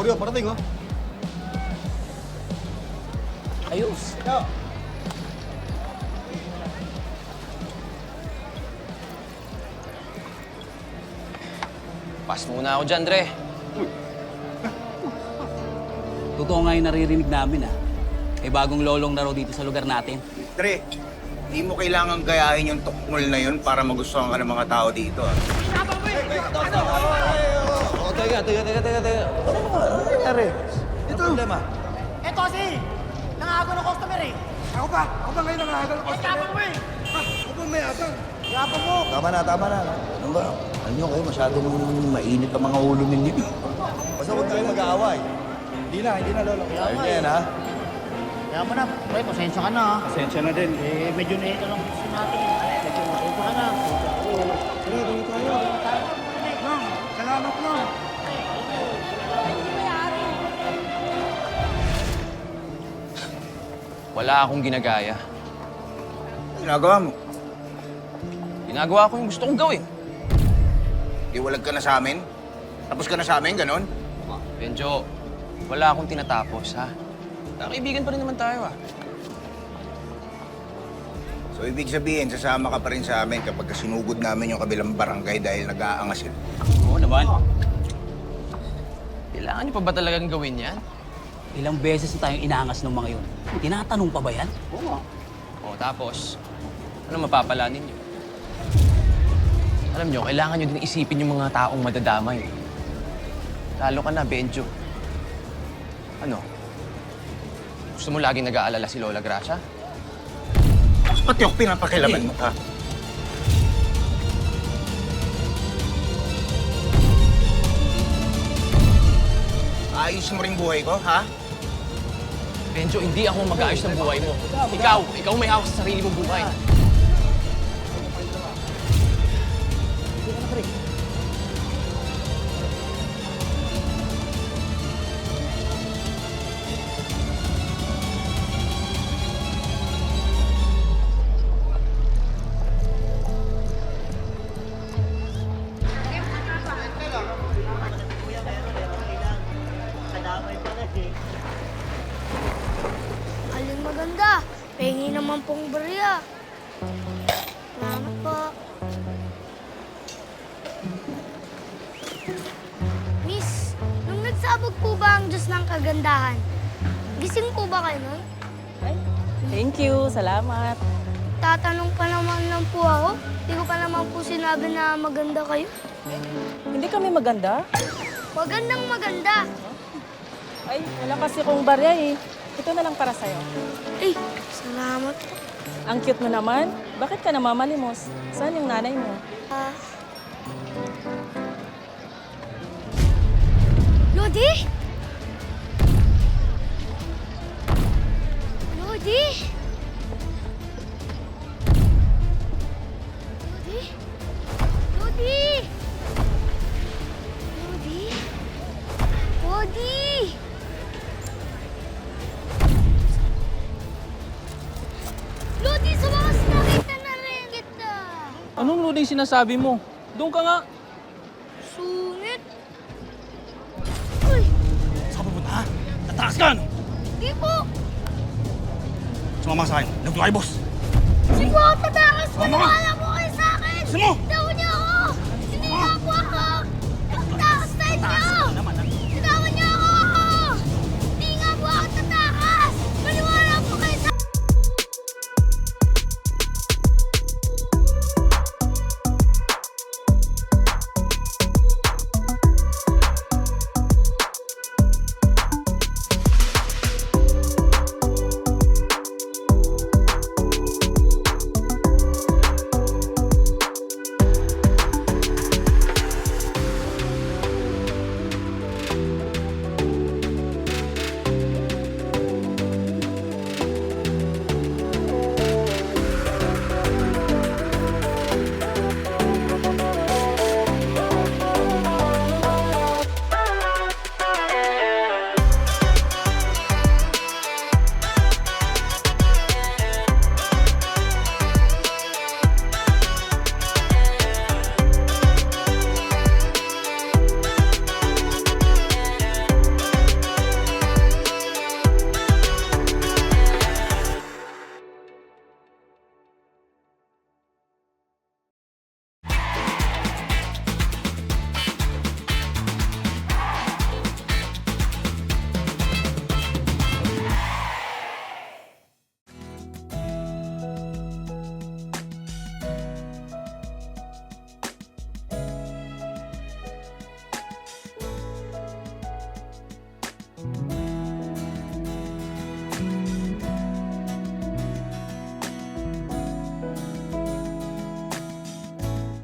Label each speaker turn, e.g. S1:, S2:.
S1: Goryo, parating, oh.
S2: Ayos.
S3: Pass muna ako dyan, Dre.
S2: Totoo nga yung naririnig namin, ah. May bagong lolong na raw dito sa lugar natin.
S4: Dre, di mo kailangan gayahin yung tukmol na yun para magustuhan ka ng mga tao dito.
S1: Oh, teka. Ano nangyari? Ito. Problema.
S5: Eto kasi, nangago ng customer eh.
S6: Ako ba ngayon nangahagal ako?
S5: Tapang mo eh.
S6: Ako ba may atang?
S5: Tapang mo.
S1: Tama na. Ano ba? Alam niyo kayo, masyadong mainit ang mga ulo ninyo. Basta huwag tayo mag-aaway.
S6: Hindi na, lolo.
S1: Ayun yan, ha?
S5: Kaya mo na, pre, pasensya ka na ha.
S6: Pasensya na din.
S5: Eh, medyo na ito lang gusto natin. Medyo pasensya ka na.
S6: Sige, tuloy tayo. Nang, salamat na.
S3: Wala akong ginagaya.
S4: Ginagawa mo.
S3: Ginagawa ko yung gusto kong gawin.
S4: Di walag ka na sa amin? Tapos ka na sa amin, ganon?
S3: Benjo, wala akong tinatapos, ha? Kaibigan pa rin naman tayo, ah.
S4: So, ibig sabihin, sasama ka pa rin sa amin kapag sinugod namin yung kabilang barangay dahil nag-aangasin.
S2: Oo naman.
S3: Kailangan niyo pa ba talagang gawin yan?
S2: Ilang beses na tayong inaangas ng mga yun. Tinatanong pa ba yan?
S3: O, tapos, ano mapapala ninyo? Alam nyo, kailangan nyo din isipin yung mga taong madadamay. Lalo ka na, Benjo. Ano? Gusto mo laging nag-aalala si Lola Gracia?
S4: Pati ako pinapakilaban mo, ha? Ayos mo rin buhay ko, ha?
S3: Benjo, hindi ako mag-aayos ng buhay mo. Ikaw may hawak sa sarili mong buhay.
S7: Aling maganda. Pengi naman pong barya. Salamat po. Miss, nung nagsabog po ba ang Diyos ng kagandahan? Gising po ba kayo nun?
S8: Thank you. Salamat.
S7: Tatanong pa naman lang po ako. Hindi ko pa naman po sinabi na maganda kayo.
S8: Hindi kami maganda.
S7: Magandang maganda.
S8: Ay, wala kasi kong barya eh. Ito na lang para sa'yo.
S7: Ay, salamat po.
S8: Ang cute mo naman. Bakit ka namamalimos? Saan yung nanay mo?
S7: Lodi? Lodi? Lodi? Lodi? Lodi? Lodi? Lodi, sa wakas nakita na rin kita.
S2: Anong loading sinasabi mo? Doon ka nga.
S7: Sungit. Uy,
S6: Saan ka pupunta, ha? Tatakas ka, ano?
S7: di po.
S6: Sumama ka sa akin. Nagdo kayo, boss.
S7: Sige po, tatakas.
S6: Tama ka.
S7: Maniwala po kayo sa akin.
S6: Gusto mo?
S7: Hindi